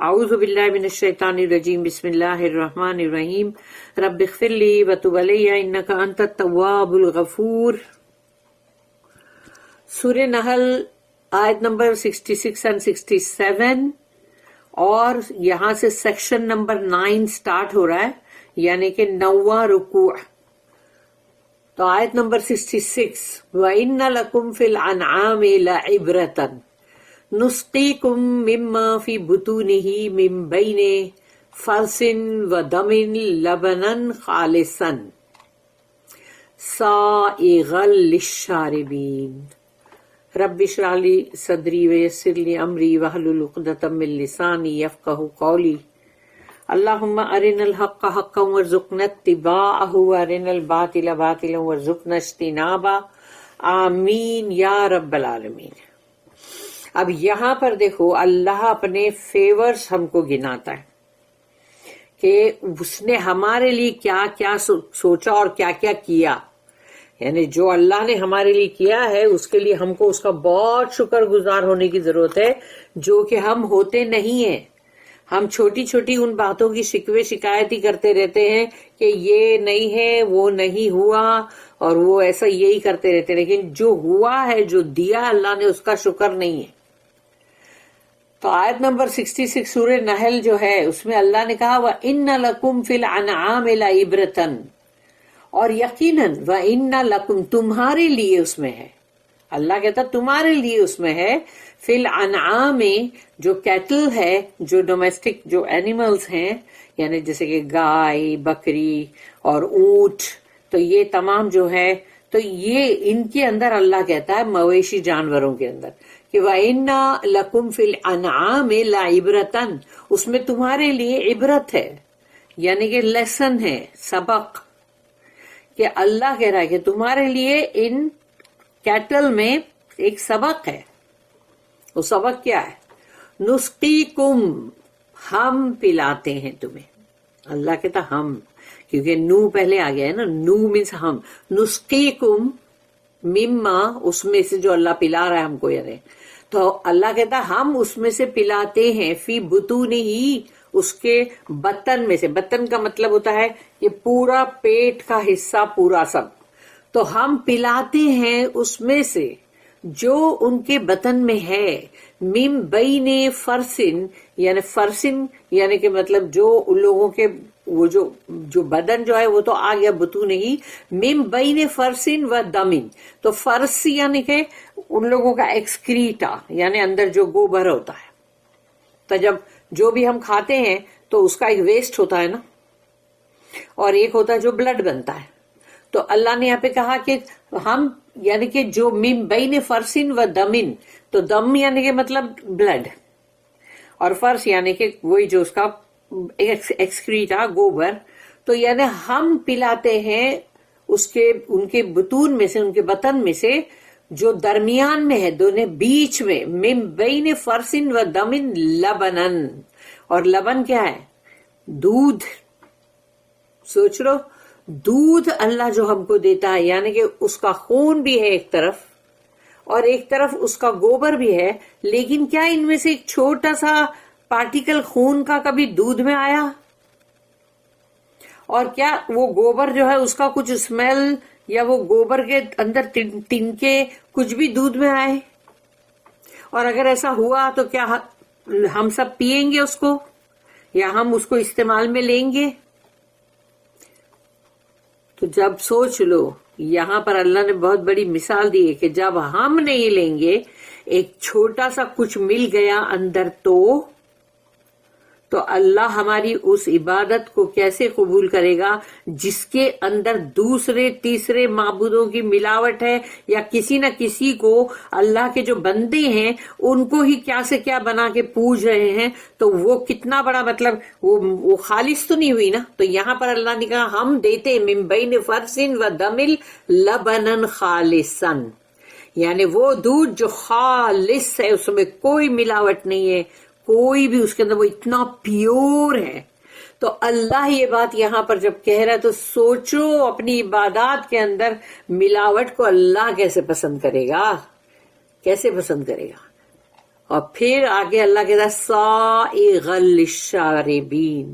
اعوذ باللہ من الشیطان الرجیم بسم اللہ الرحمن الرحیم رب اغفر لی وتب علی انک انت التواب الغفور. سورہ نحل آیت نمبر 66 and 67 اور یہاں سے سیکشن نمبر 9 سٹارٹ ہو رہا ہے، یعنی کہ 9واں رکوع. تو آیت نمبر 66 وَإِنَّ لَكُمْ فِي الْأَنْعَامِ لَعِبْرَةً نُسْقِيكُم مِّمَّا فِي بُطُونِهِ مِن بَيْنِ فَرْثٍ وَدَمٍ لَبَنًا خَالِصًا سَائِغًا لِلشَّارِبِينَ. رب اشرح لي صدری ویسر لي امری واحلل عقدۃ من لسانی یفقهوا قولی. اللهم ارنا الحق حقا وارزقنا اتباعه وارنا الباطل باطلا وارزقنا اجتنابه. آمین یا رب العالمین. اب یہاں پر دیکھو اللہ اپنے فیورز ہم کو گناتا ہے کہ اس نے ہمارے لیے کیا کیا سوچا اور کیا کیا کیا. یعنی جو اللہ نے ہمارے لیے کیا ہے اس کے لیے ہم کو اس کا بہت شکر گزار ہونے کی ضرورت ہے، جو کہ ہم ہوتے نہیں ہیں. ہم چھوٹی چھوٹی ان باتوں کی شکوے شکایت ہی کرتے رہتے ہیں کہ یہ نہیں ہے، وہ نہیں ہوا، اور وہ ایسا یہی کرتے رہتے ہیں، لیکن جو ہوا ہے، جو دیا اللہ نے، اس کا شکر نہیں ہے. تو آیت نمبر 66 سورہ نحل جو ہے اس میں اللہ نے کہا وَإِنَّ لَكُمْ فِي الْأَنْعَامِ لَعِبْرَةً، اور یقیناً وَإِنَّ لَكُمْ تمہارے لیے اس میں ہے. اللہ کہتا تمہارے لیے اس میں ہے فی الانعام، جو کیٹل ہے، جو ڈومیسٹک جو اینیملز ہیں، یعنی جیسے کہ گائے، بکری اور اونٹ، تو یہ تمام جو ہے، تو یہ ان کے اندر اللہ کہتا ہے مویشی جانوروں کے اندر کہ وَإِنَّ لَكُمْ فِي الْأَنْعَامِ لَعِبْرَةً، اس میں تمہارے لیے عبرت ہے، یعنی کہ لیسن ہے، سبق. کہ اللہ کہہ رہا ہے کہ تمہارے لیے ان کیٹل میں ایک سبق ہے. وہ سبق کیا ہے؟ نسقیکم، ہم پلاتے ہیں تمہیں. اللہ کہتا ہم، کیونکہ نو پہلے آ گیا ہے نا، نو مینس ہم. نسقیکم مما، اس میں سے جو اللہ پلا رہا ہے ہم کو، یعنی تو اللہ کہتا ہم اس میں سے پلاتے ہیں، فی بطونہی، اس کے بطن میں سے. بطن کا مطلب ہوتا ہے یہ پورا پیٹ کا حصہ، پورا سب. تو ہم پلاتے ہیں اس میں سے جو ان کے بطن میں ہے. من بین فرسن، یعنی فرسن یعنی کہ مطلب جو ان لوگوں کے وہ جو بدن جو ہے وہ تو آ گیا بطون ہی. من بین فرسن و دمن، تو فرس یعنی کہ ان لوگوں کا ایکسکریٹا، یعنی اندر جو گوبر ہوتا ہے. تو جب جو بھی ہم کھاتے ہیں تو اس کا ایک ویسٹ ہوتا ہے نا، اور ایک ہوتا ہے جو بلڈ بنتا ہے. تو اللہ نے یہاں پہ کہا کہ ہم، یعنی کہ جو من بین فرسن و دمن، تو دم یعنی کہ مطلب بلڈ، اور فرس یعنی کہ وہی جو اس کا ایکسکریٹا، گوبر. تو یعنی ہم پلاتے ہیں ان کے بطون میں سے، ان کے بطن میں سے، جو درمیان میں ہے، دونوں بیچ میں، من بین فرسن و دمن لبنن. اور لبن کیا ہے؟ دودھ. سوچ لو، دودھ اللہ جو ہم کو دیتا ہے، یعنی کہ اس کا خون بھی ہے ایک طرف، اور ایک طرف اس کا گوبر بھی ہے. لیکن کیا ان میں سے ایک چھوٹا سا پارٹیکل خون کا کبھی دودھ میں آیا؟ اور کیا وہ گوبر جو ہے اس کا کچھ اسمیل، یا وہ گوبر کے اندر تنکے کچھ بھی دودھ میں آئے؟ اور اگر ایسا ہوا تو کیا ہم سب پیئیں گے اس کو، یا ہم اس کو استعمال میں لیں گے؟ تو جب سوچ لو، یہاں پر اللہ نے بہت بڑی مثال دی ہے کہ جب ہم نہیں لیں گے، ایک چھوٹا سا کچھ مل گیا اندر، تو اللہ ہماری اس عبادت کو کیسے قبول کرے گا جس کے اندر دوسرے تیسرے معبودوں کی ملاوٹ ہے، یا کسی نہ کسی کو اللہ کے جو بندے ہیں ان کو ہی کیا سے کیا بنا کے پوج رہے ہیں. تو وہ کتنا بڑا مطلب وہ خالص تو نہیں ہوئی نا. تو یہاں پر اللہ نے کہا ہم دیتے من بین فرسن و دمل لبنن خالصا، یعنی وہ دودھ جو خالص ہے، اس میں کوئی ملاوٹ نہیں ہے، کوئی بھی اس کے اندر، وہ اتنا پیور ہے. تو اللہ یہ بات یہاں پر جب کہہ رہا ہے تو سوچو اپنی عبادات کے اندر ملاوٹ کو اللہ کیسے پسند کرے گا، کیسے پسند کرے گا. اور پھر آگے اللہ کہتا ہے سائغا للشاربین،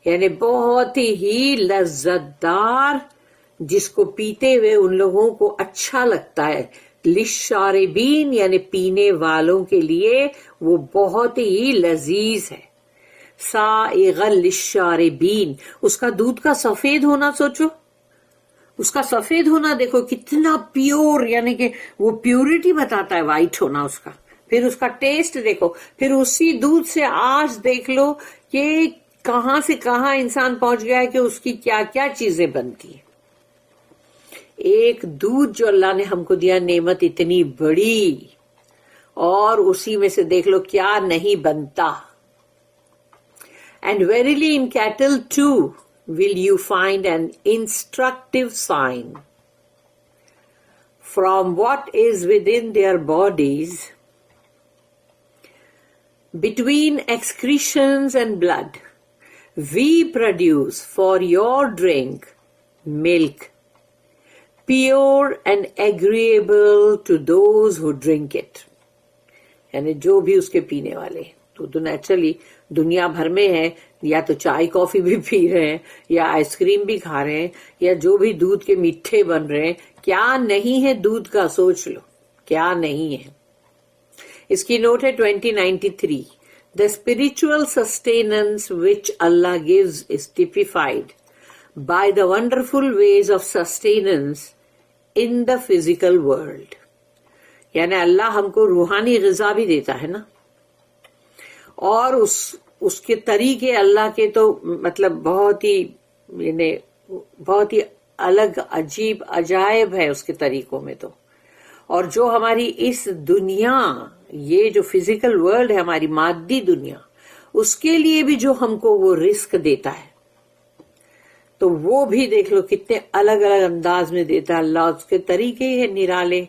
یعنی بہت ہی لذت دار، جس کو پیتے ہوئے ان لوگوں کو اچھا لگتا ہے. للشاربین یعنی پینے والوں کے لیے وہ بہت ہی لذیذ ہے. سائغا للشاربین، اس کا دودھ کا سفید ہونا سوچو، اس کا سفید ہونا دیکھو کتنا پیور، یعنی کہ وہ پیورٹی بتاتا ہے وائٹ ہونا اس کا. پھر اس کا ٹیسٹ دیکھو، پھر اسی دودھ سے آج دیکھ لو کہ کہاں سے کہاں انسان پہنچ گیا ہے کہ اس کی کیا کیا چیزیں بنتی ہیں. ایک دودھ جو اللہ نے ہم کو دیا، نعمت اتنی بڑی، اور اسی میں سے دیکھ لو کیا نہیں بنتا. And verily in cattle too will you find an instructive sign. From what is within their bodies, between excretions and blood, we produce for your drink milk, pure and agreeable to those who drink it. یعنی جو بھی اس کے پینے والے تو naturally دنیا بھر میں ہے، یا تو چائے کافی بھی پی رہے ہیں، یا آئس کریم بھی کھا رہے ہیں، یا جو بھی دودھ کے میٹھے بن رہے ہیں. کیا نہیں ہے دودھ کا، سوچ لو کیا نہیں ہے. اس کی نوٹ ہے 2093. The spiritual sustenance which Allah gives is typified by the wonderful ways of sustenance in the physical world. یعنی اللہ ہم کو روحانی غذا بھی دیتا ہے نا، اور اس کے طریقے اللہ کے تو مطلب بہت ہی یعنی بہت ہی الگ عجیب عجائب ہے اس کے طریقوں میں تو. اور جو ہماری اس دنیا، یہ جو فزیکل ورلڈ ہے ہماری مادی دنیا، اس کے لیے بھی جو ہم کو وہ رزق دیتا ہے، تو وہ بھی دیکھ لو کتنے الگ الگ انداز میں دیتا ہے اللہ. اس کے طریقے ہیں نرالے،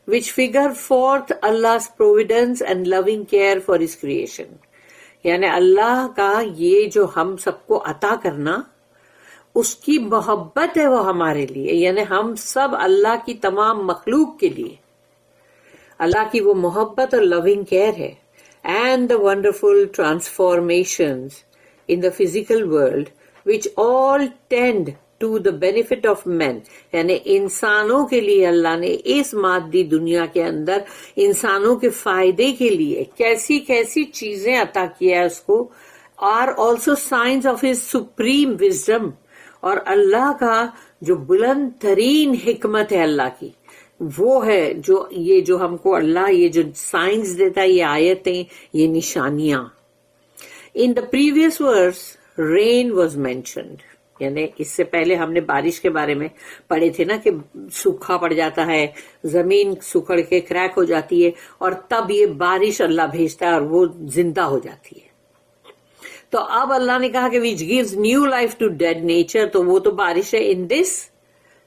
which figure forth Allah's providence and loving care for his creation. یعنی اللہ کا یہ جو ہم سب کو عطا کرنا، اس کی محبت ہے وہ ہمارے لیے، یعنی ہم سب اللہ کی تمام مخلوق کے لیے اللہ کی وہ محبت اور لونگ کیئر ہے. And the wonderful transformations in the physical world which all tend to the benefit of men. یعنی انسانوں کے لیے اللہ نے اس مادی دنیا کے اندر انسانوں کے فائدے کے لیے کیسی کیسی چیزیں عطا کیا ہے اس کو. are also signs of his supreme wisdom. اور اللہ کا جو بلند ترین حکمت ہے اللہ کی، وہ ہے جو ہم کو اللہ یہ جو سائنس دیتا ہے، یہ آیتیں، یہ نشانیاں. In the previous verse, rain was mentioned. یعنی اس سے پہلے ہم نے بارش کے بارے میں پڑھے تھے نا کہ سوکھا پڑ جاتا ہے، زمین سکڑ کے کریک ہو جاتی ہے، اور تب یہ بارش اللہ بھیجتا ہے اور وہ زندہ ہو جاتی ہے. تو اب اللہ نے کہا کہ which gives new life to dead nature، تو وہ تو بارش ہے. In this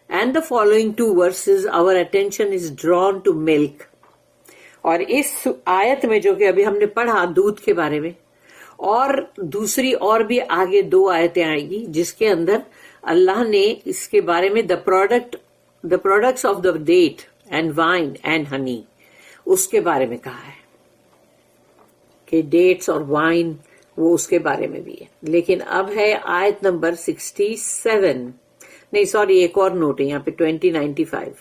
and the following two verses our attention is drawn to milk. اور اس آیت میں جو کہ ابھی ہم نے پڑھا دودھ کے بارے میں، اور دوسری اور بھی آگے 2 آیتیں آئیں گی جس کے اندر اللہ نے اس کے بارے میں the products of the date and wine and honey، اس کے بارے میں کہا ہے کہ ڈیٹس اور وائن وہ اس کے بارے میں بھی ہے. لیکن اب ہے آیت نمبر 67، نہیں سوری ایک اور نوٹ ہے یہاں پہ 2095.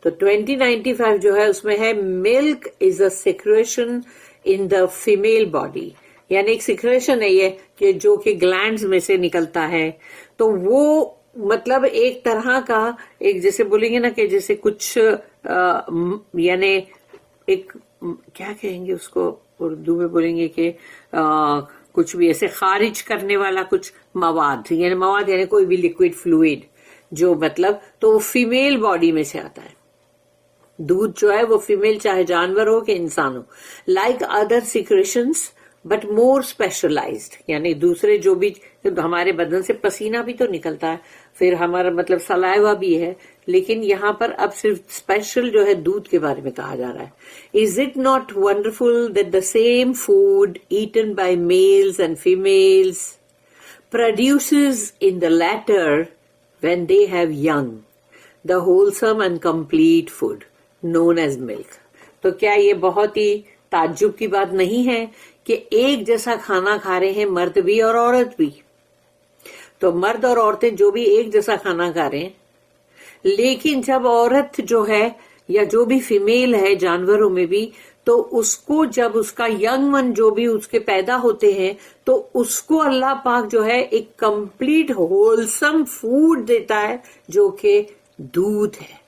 تو 2095 جو ہے اس میں ہے milk is a secretion in the female body. یعنی ایک سیکریشن ہے یہ کہ جو کہ گلینڈز میں سے نکلتا ہے، تو وہ مطلب ایک طرح کا ایک جیسے بولیں گے نا کہ جیسے کچھ یعنی ایک کیا کہیں گے اس کو اردو میں بولیں گے کہ کچھ بھی ایسے خارج کرنے والا کچھ مواد یعنی کوئی بھی لکوڈ فلوئڈ جو مطلب تو وہ فیمیل باڈی میں سے آتا ہے. دودھ جو ہے وہ فیمیل چاہے جانور ہو کہ انسان ہو. Like other secretions but more specialized. یعنی دوسرے جو بھی ہمارے بدن سے پسینہ بھی تو نکلتا ہے، پھر ہمارا مطلب سلائیوا بھی ہے، لیکن یہاں پر اب صرف اسپیشل جو ہے دودھ کے بارے میں کہا جا رہا ہے. Is it not wonderful that the same food eaten by males and females produces in the latter when they have young the wholesome and complete food known as milk. تو کیا یہ بہت ہی تعجب کی بات نہیں ہے کہ ایک جیسا کھانا کھا رہے ہیں مرد بھی اور عورت بھی. تو مرد اور عورتیں جو بھی ایک جیسا کھانا کھا رہے ہیں، لیکن جب عورت جو ہے یا جو بھی فیمیل ہے جانوروں میں بھی، تو اس کو جب اس کا ینگ ون جو بھی اس کے پیدا ہوتے ہیں تو اس کو اللہ پاک جو ہے ایک کمپلیٹ ہولسم فوڈ دیتا ہے جو کہ دودھ ہے.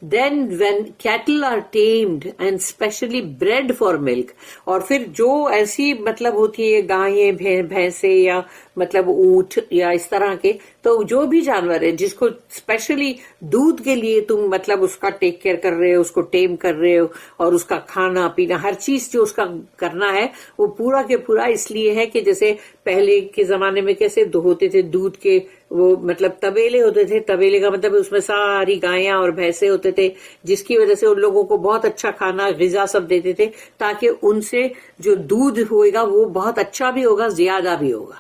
Then when cattle are tamed and specially bred for milk، اور پھر جو ایسی مطلب ہوتی ہے گائیں بھینسیں یا مطلب اونٹ یا اس طرح کے، تو جو بھی جانور ہے جس کو اسپیشلی دودھ کے لیے تم مطلب اس کا ٹیک کیئر کر رہے ہو، اس کو ٹیم کر رہے ہو، اور اس کا کھانا پینا ہر چیز جو اس کا کرنا ہے وہ پورا کے پورا اس لیے ہے کہ جیسے پہلے کے زمانے میں کیسے ہوتے تھے دودھ کے وہ مطلب طبیلے ہوتے تھے، طبیلے کا مطلب اس میں ساری گایاں اور بھینسیں ہوتے تھے، جس کی وجہ سے ان لوگوں کو بہت اچھا کھانا غذا سب دیتے تھے تاکہ ان سے جو دودھ ہوئے گا وہ بہت اچھا بھی ہوگا، زیادہ بھی ہوگا.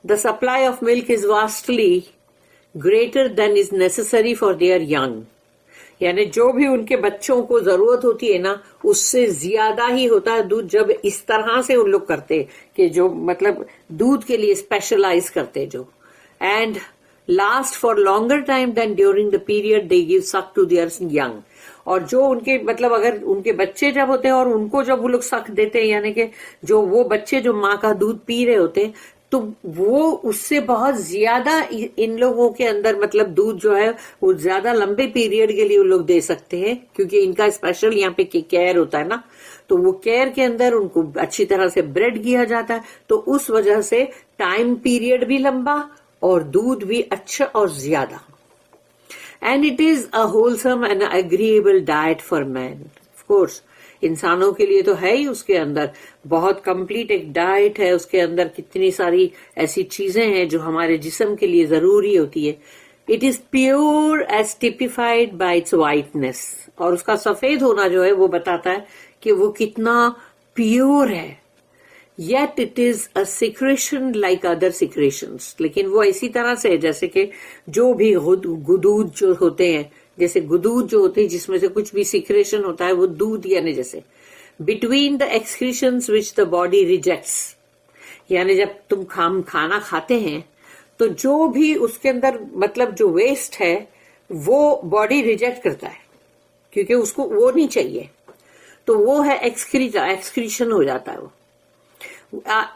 The supply of milk is vastly greater than is necessary for their young. یعنی جو بھی ان کے بچوں کو ضرورت ہوتی ہے نا اس سے زیادہ ہی ہوتا ہے دودھ، جب اس طرح سے ان لوگ کرتے کہ جو مطلب دودھ کے لیے اسپیشلائز کرتے جو. And last for longer time than during the period they give suck to their young. اور جو ان کے مطلب اگر ان کے بچے جب ہوتے ہیں اور ان کو جب وہ لوگ سک دیتے ہیں، یعنی کہ جو وہ بچے جو ماں کا دودھ پی رہے ہوتے ہیں تو وہ اس سے بہت زیادہ ان لوگوں کے اندر مطلب دودھ جو ہے وہ زیادہ لمبے پیریڈ کے لیے وہ لوگ دے سکتے ہیں، کیونکہ ان کا اسپیشل یہاں پہ کیئر ہوتا ہے نا، تو وہ کیئر کے اندر ان کو اچھی طرح سے بریڈ کیا جاتا ہے، تو اس وجہ سے ٹائم پیریڈ بھی لمبا اور دودھ بھی اچھا اور زیادہ. And it is a wholesome and agreeable diet for man. Of course انسانوں کے لیے تو ہے ہی، اس کے اندر بہت کمپلیٹ ایک ڈائٹ ہے، اس کے اندر کتنی ساری ایسی چیزیں ہیں جو ہمارے جسم کے لیے ضروری ہوتی ہے. It is pure as typified by its whiteness, اور اس کا سفید ہونا جو ہے وہ بتاتا ہے کہ وہ کتنا پیور ہے. Yet it is a secretion like other secretions. لیکن وہ اسی طرح سے جیسے کہ جو بھی گدود جو ہوتے ہیں، جیسے گدود جو ہوتے ہیں جس میں سے کچھ بھی سیکریشن ہوتا ہے وہ دودھ، یعنی جیسے between the excretions which the body rejects، یعنی جب تم کھانا کھاتے ہیں تو جو بھی اس کے اندر مطلب جو ویسٹ ہے وہ باڈی ریجیکٹ کرتا ہے کیونکہ اس کو وہ نہیں چاہیے، تو وہ ہے ایکسکریشن ہو جاتا ہے وہ،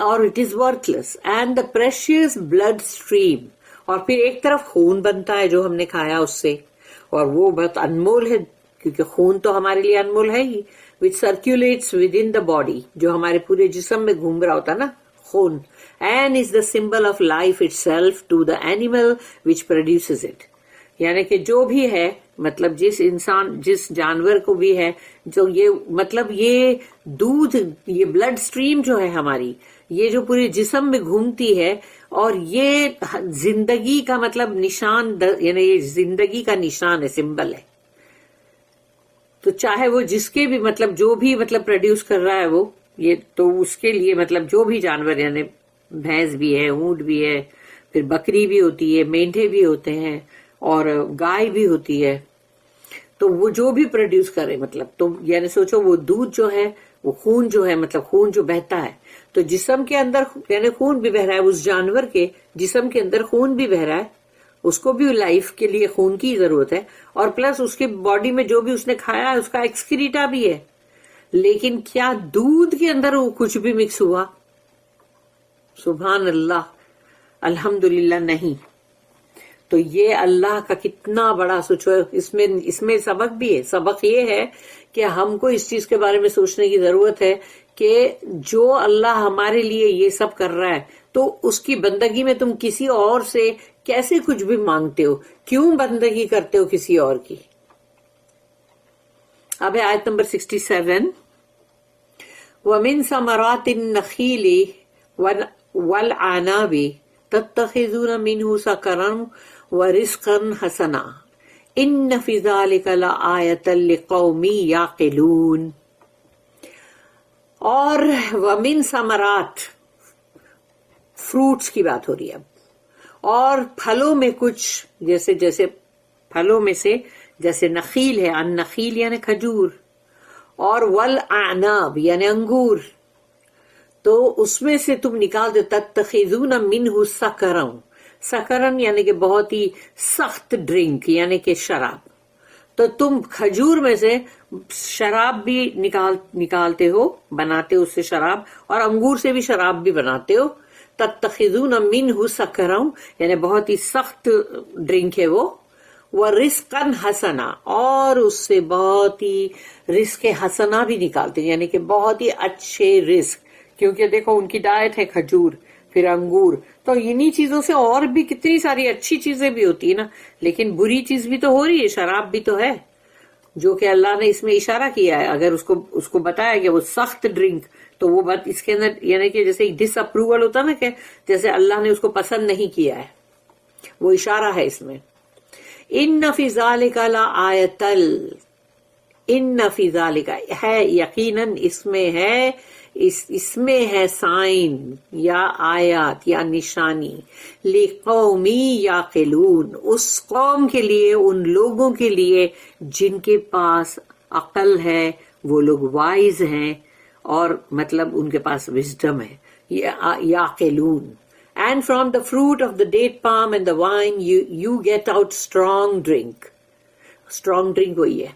اور it is worth less. And the precious blood stream, اور پھر ایک طرف خون بنتا ہے جو ہم نے کھایا اس سے، اور وہ بہت انمول ہے کیونکہ خون تو ہمارے لیے انمول ہے ہی. وچ سرکولیٹس ود ان دا باڈی، جو ہمارے پورے جسم میں گھوم رہا ہوتا نا خون. And is the symbol of life itself to the animal which produces it. یعنی کہ جو بھی ہے مطلب جس جانور کو بھی ہے جو یہ مطلب یہ دودھ، یہ بلڈ سٹریم جو ہے ہماری، یہ جو پورے جسم میں گھومتی ہے، اور یہ زندگی کا مطلب نشان، یعنی یہ زندگی کا نشان ہے، سمبل ہے. تو چاہے وہ جس کے بھی مطلب جو بھی مطلب پروڈیوس کر رہا ہے وہ یہ، تو اس کے لیے مطلب جو بھی جانور، یعنی بھینس بھی ہے، اونٹ بھی ہے، پھر بکری بھی ہوتی ہے، مینڈھے بھی ہوتے ہیں، اور گائے بھی ہوتی ہے، تو وہ جو بھی پروڈیوس کرے مطلب، تو یعنی سوچو وہ دودھ جو ہے وہ خون جو ہے مطلب خون جو بہتا ہے، تو جسم کے اندر یعنی خون بھی بہ رہا ہے، اس جانور کے جسم کے اندر خون بھی بہ رہا ہے، اس کو بھی لائف کے لیے خون کی ضرورت ہے، اور پلس اس کی باڈی میں جو بھی اس نے کھایا ہے اس کا ایکسکریٹا بھی ہے. لیکن کیا دودھ کے اندر وہ کچھ بھی مکس ہوا؟ سبحان اللہ، الحمدللہ نہیں. تو یہ اللہ کا کتنا بڑا سوچو، اس میں سبق بھی ہے. سبق یہ ہے کہ ہم کو اس چیز کے بارے میں سوچنے کی ضرورت ہے کہ جو اللہ ہمارے لیے یہ سب کر رہا ہے تو اس کی بندگی میں تم کسی اور سے کیسے کچھ بھی مانگتے ہو، کیوں بندگی کرتے ہو کسی اور کی. اب ہے آیت نمبر 67. وَمِن ثَمَرَاتِ النَّخِيلِ وَالْعَنَابِ تَتَّخِذُونَ مِنْهُ سَكَرًا وَرِزْقًا حَسَنًا إِنَّ فِي ذَلِكَ لَآيَةً لِقَوْمٍ يَعْقِلُونَ. اور وَمِن ثَمَرَات، فروٹس کی بات ہو رہی ہے اب، اور پھلوں میں کچھ، جیسے پھلوں میں سے جیسے نخیل ہے، النخیل یعنی کھجور، اور والاعناب یعنی انگور، تو اس میں سے تم نکال دو تتخذون منہ سکرا، سکرن یعنی کہ بہت ہی سخت ڈرنک یعنی کہ شراب، تو تم کھجور میں سے شراب بھی نکالتے ہو، بناتے ہو اس سے شراب، اور انگور سے بھی شراب بھی بناتے ہو. تتخذون منہ سکرا یعنی بہت ہی سخت ڈرنک ہے وہ. وَرِزْقًا حَسَنًا اور اس سے بہت ہی رزق حسنہ بھی نکالتے ہیں یعنی کہ بہت ہی اچھے رزق، کیونکہ دیکھو ان کی ڈائٹ ہے کھجور پھر انگور، تو انہی چیزوں سے اور بھی کتنی ساری اچھی چیزیں بھی ہوتی ہیں نا، لیکن بری چیز بھی تو ہو رہی ہے، شراب بھی تو ہے جو کہ اللہ نے اس میں اشارہ کیا ہے. اگر اس کو بتایا کہ وہ سخت ڈرنک، تو وہ بات اس کے اندر یعنی کہ جیسے ڈس اپروول ہوتا نا، کہ جیسے اللہ نے اس کو پسند نہیں کیا ہے، وہ اشارہ ہے اس میں. ان فی ذالک لآیۃ، ان فی ذالک ہے یقیناً اس میں ہے سائن یا آیات یا نشانی، لقوم یعقلون اس قوم کے لیے، ان لوگوں کے لیے جن کے پاس عقل ہے، وہ لوگ وائز ہیں، اور مطلب ان کے پاس وزڈم ہے. یعقلون. And from the fruit of the date palm and the wine you get out strong drink. Strong drink وہی ہے.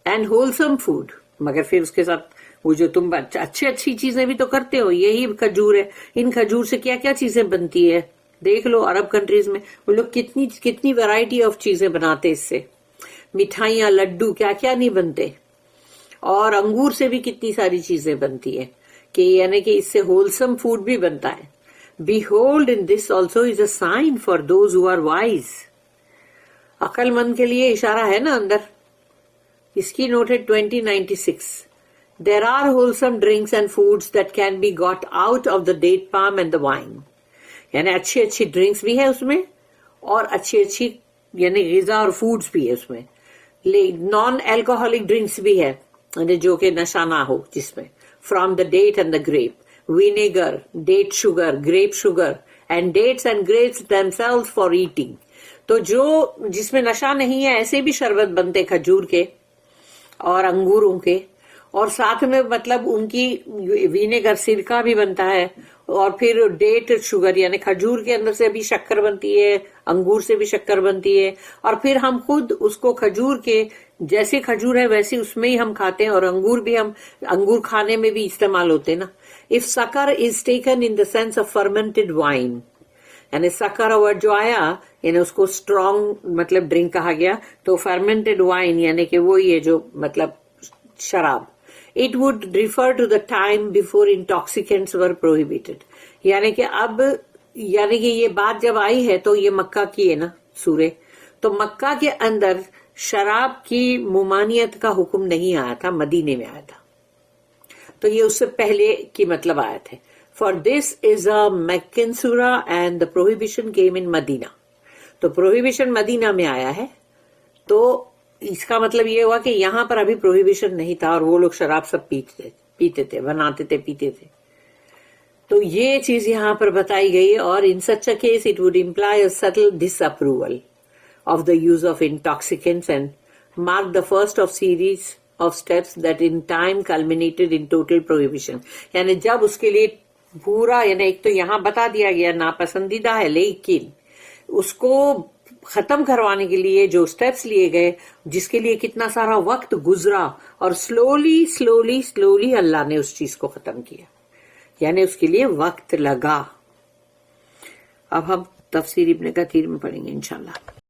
And wholesome food. مگر پھر اس کے ساتھ وہ جو تم اچھی چیزیں بھی تو کرتے ہو، یہی کھجور ہے. ان کھجور سے کیا کیا چیزیں بنتی ہے دیکھ لو. عرب کنٹریز میں وہ لوگ کتنی ویرائٹی آف چیزیں بناتے اس سے، مٹھائیاں، لڈو، کیا کیا نہیں بنتے. اور انگور سے بھی کتنی ساری چیزیں بنتی ہے، کہ یعنی کہ اس سے ہولسم فوڈ بھی بنتا ہے. Behold, in this also is a sign for those who are wise. عقل مند کے لیے اشارہ ہے نا اندر. اس کی نوٹ ہے 2096. There are wholesome drinks and foods that can be got out of the date palm and the wine. یعنی اچھی ڈرنکس بھی ہے اس میں، اور اچھی یعنی غذا اور فوڈز بھی ہے اس میں. نان الکوہولک ڈرنکس بھی ہے جو کہ نشہ نہ ہو جس میں. From the date and the grape. Vinegar, date sugar, grape sugar, and dates and grapes themselves for eating. تو جس میں نشہ نہیں ہے ایسے بھی شربت بنتے کھجور کے اور انگوروں کے، اور ساتھ میں مطلب ان کی وینیگر سرکہ بھی بنتا ہے، اور پھر ڈیٹ شوگر یعنی کھجور کے اندر سے بھی شکر بنتی ہے، انگور سے بھی شکر بنتی ہے، اور پھر ہم خود اس کو کھجور کے جیسے کھجور ہے ویسے اس میں ہی ہم کھاتے ہیں، اور انگور بھی ہم انگور کھانے میں بھی استعمال ہوتے ہیں نا. If sucker is taken in the sense of fermented wine, یعنی سکر ورڈ جو آیا یعنی اس کو اسٹرانگ مطلب ڈرنک کہا گیا، تو فرمنٹڈ وائن یعنی کہ وہی ہے جو مطلب شراب. It would refer to the time before intoxicants were prohibited. یعنی کہ اب یعنی کہ یہ بات جب آئی ہے تو یہ مکہ کی ہے نا سورہ، تو مکہ کے اندر شراب کی ممانعت کا حکم نہیں آیا تھا، مدینے میں آیا تھا. تو یہ اس سے پہلے کی مطلب آیت ہے. For this is a Meccan surah and the prohibition came in Medina. تو prohibition مدینہ میں آیا ہے، تو اس کا مطلب یہ ہوا کہ یہاں پر ابھی prohibition نہیں تھا، اور وہ لوگ شراب سب پیتے تھے، بناتے تھے، پیتے تھے. تو یہ چیز یہاں پر بتائی گئی. اور in such a case it would imply a subtle disapproval of the use of intoxicants and mark the first of series of steps that in time culminated in total prohibition. یعنی جب اس کے لیے پورا یعنی ایک تو یہاں بتا دیا گیا ناپسندیدہ ہے، لیکن اس کو ختم کروانے کے لیے جو سٹیپس لیے گئے، جس کے لیے کتنا سارا وقت گزرا، اور سلولی اللہ نے اس چیز کو ختم کیا، یعنی اس کے لیے وقت لگا. اب ہم تفسیر ابن کثیر میں پڑھیں گے انشاءاللہ.